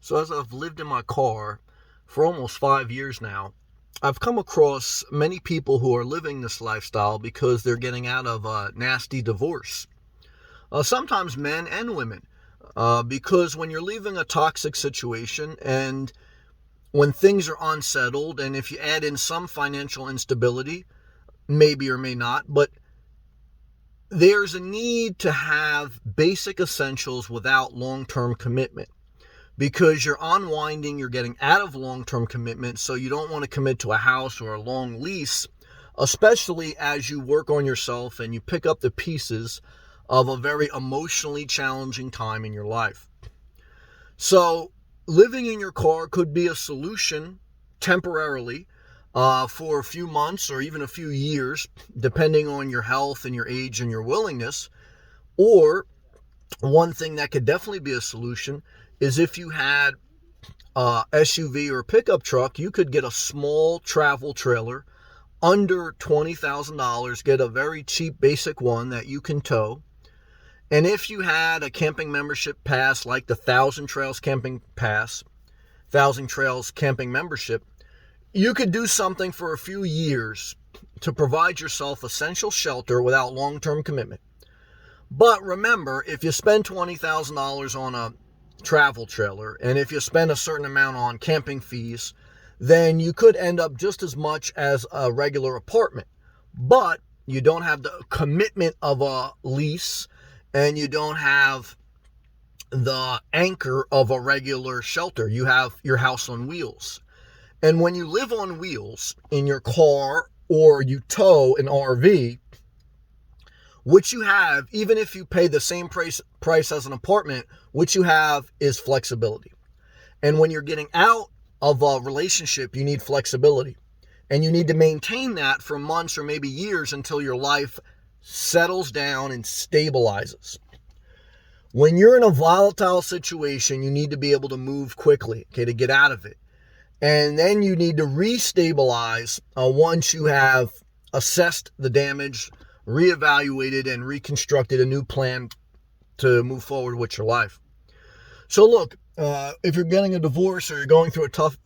So as I've lived in my car for almost 5 years now, I've come across many people who are living this lifestyle because they're getting out of a nasty divorce. Sometimes men and women, because when you're leaving a toxic situation and when things are unsettled, and if you add in some financial instability, maybe or may not, but there's a need to have basic essentials without long-term commitment, because you're unwinding, you're getting out of long-term commitment, so you don't want to commit to a house or a long lease, especially as you work on yourself and you pick up the pieces of a very emotionally challenging time in your life. So living in your car could be a solution temporarily, for a few months or even a few years, depending on your health and your age and your willingness. Or one thing that could definitely be a solution is if you had a SUV or a pickup truck, you could get a small travel trailer under $20,000, get a very cheap basic one that you can tow. And if you had a camping membership pass like the Thousand Trails Camping Pass, Thousand Trails Camping Membership, you could do something for a few years to provide yourself essential shelter without long-term commitment. But remember, if you spend $20,000 on a travel trailer, and if you spend a certain amount on camping fees, then you could end up just as much as a regular apartment. But you don't have the commitment of a lease, and you don't have the anchor of a regular shelter. You have your house on wheels. And when you live on wheels in your car or you tow an RV, what you have, even if you pay the same price as an apartment, what you have is flexibility. And when you're getting out of a relationship, you need flexibility. And you need to maintain that for months or maybe years until your life settles down and stabilizes. When you're in a volatile situation, you need to be able to move quickly, okay, to get out of it. And then you need to restabilize once you have assessed the damage, reevaluated, and reconstructed a new plan to move forward with your life. So look, if you're getting a divorce or you're going through a tough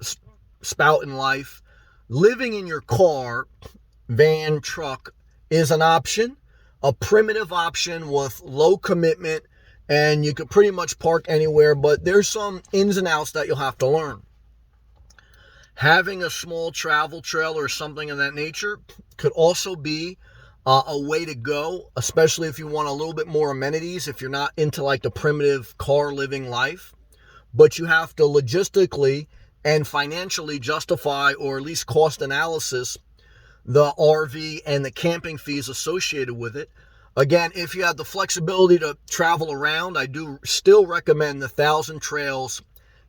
spout in life, living in your car, van, truck is an option, a primitive option with low commitment, and you could pretty much park anywhere, but there's some ins and outs that you'll have to learn. Having a small travel trailer or something of that nature could also be a way to go, especially if you want a little bit more amenities, if you're not into like the primitive car living life. But you have to logistically and financially justify, or at least cost analysis, the RV and the camping fees associated with it. Again, if you have the flexibility to travel around, I do still recommend the Thousand Trails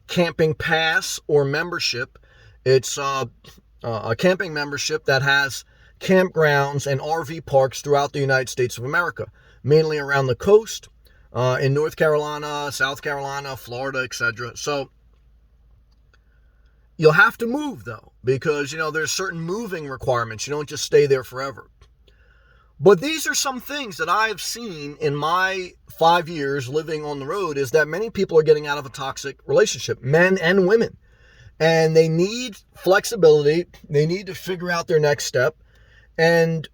Camping Pass or membership. It's a camping membership that has campgrounds and RV parks throughout the United States of America, mainly around the coast, in North Carolina, South Carolina, Florida, etc. So you'll have to move, though, because, there's certain moving requirements. You don't just stay there forever. But these are some things that I have seen in my 5 years living on the road, is that many people are getting out of a toxic relationship, men and women. And they need flexibility. They need to figure out their next step. And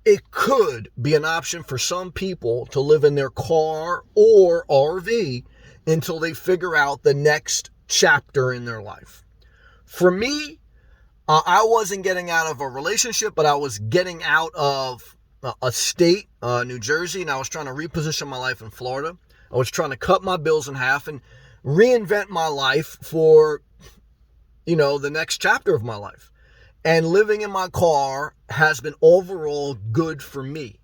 it could be an option for some people to live in their car or RV until they figure out the next chapter in their life. For me, I wasn't getting out of a relationship, but I was getting out of a state, New Jersey, and I was trying to reposition my life in Florida. I was trying to cut my bills in half and reinvent my life for, the next chapter of my life. And living in my car has been overall good for me.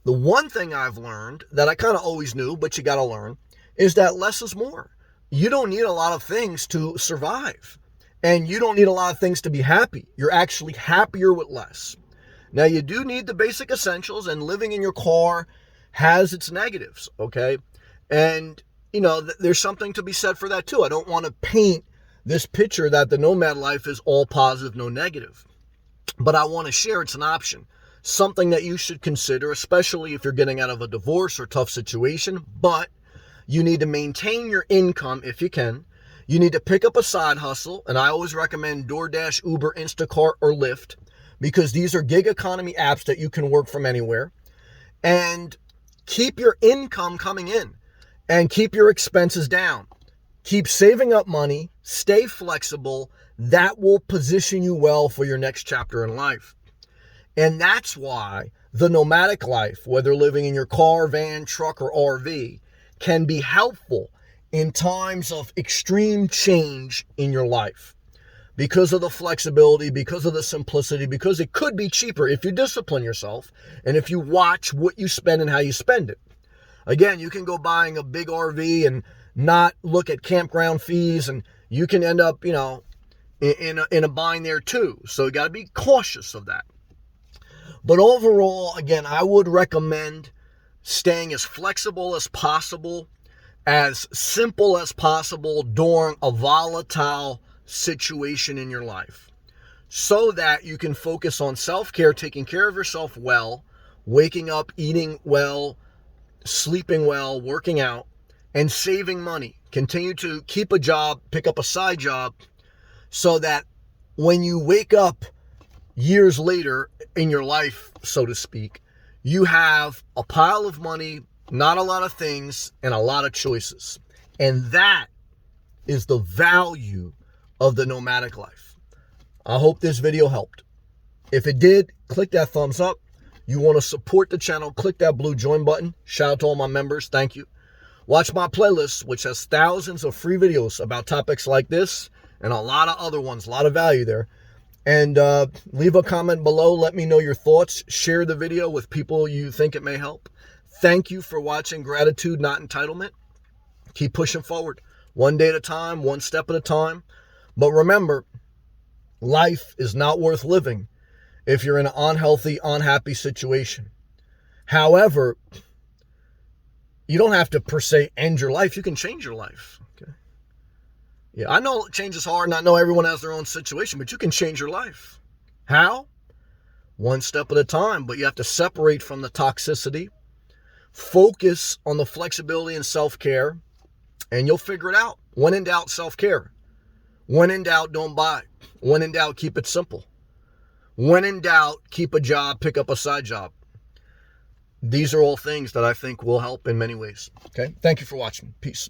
The one thing I've learned that I kind of always knew, but you got to learn, is that less is more. You don't need a lot of things to survive. And you don't need a lot of things to be happy. You're actually happier with less. Now, you do need the basic essentials, and living in your car has its negatives, okay? And, there's something to be said for that too. I don't want to paint this picture that the nomad life is all positive, no negative. But I want to share it's an option. Something that you should consider, especially if you're getting out of a divorce or tough situation. But You need to maintain your income if you can. You need to pick up a side hustle, and I always recommend DoorDash, Uber, Instacart, or Lyft, because these are gig economy apps that you can work from anywhere. And keep your income coming in and keep your expenses down. Keep saving up money, stay flexible. That will position you well for your next chapter in life. And that's why the nomadic life, whether living in your car, van, truck, or RV, can be helpful in times of extreme change in your life. Because of the flexibility, because of the simplicity, because it could be cheaper if you discipline yourself and if you watch what you spend and how you spend it. Again, you can go buying a big RV and not look at campground fees, and you can end up, in a bind there too. So you got to be cautious of that. But overall, again, I would recommend staying as flexible as possible, as simple as possible during a volatile situation in your life, so that you can focus on self-care, taking care of yourself well, waking up, eating well, sleeping well, working out, and saving money. Continue to keep a job, pick up a side job, so that when you wake up years later in your life, so to speak, you have a pile of money, not a lot of things, and a lot of choices. And that is the value of the nomadic life. I hope this video helped. If it did, click that thumbs up. You want to support the channel, click that blue join button. Shout out to all my members. Thank you. Watch my playlist, which has thousands of free videos about topics like this and a lot of other ones, a lot of value there. And leave a comment below. Let me know your thoughts. Share the video with people you think it may help. Thank you for watching Gratitude, Not Entitlement. Keep pushing forward. One day at a time, one step at a time. But remember, life is not worth living if you're in an unhealthy, unhappy situation. However, you don't have to per se end your life. You can change your life. Okay. Yeah, I know change is hard, and I know everyone has their own situation, but you can change your life. How? One step at a time, but you have to separate from the toxicity, focus on the flexibility and self-care, and you'll figure it out. When in doubt, self-care. When in doubt, don't buy. When in doubt, keep it simple. When in doubt, keep a job, pick up a side job. These are all things that I think will help in many ways. Okay? Thank you for watching. Peace.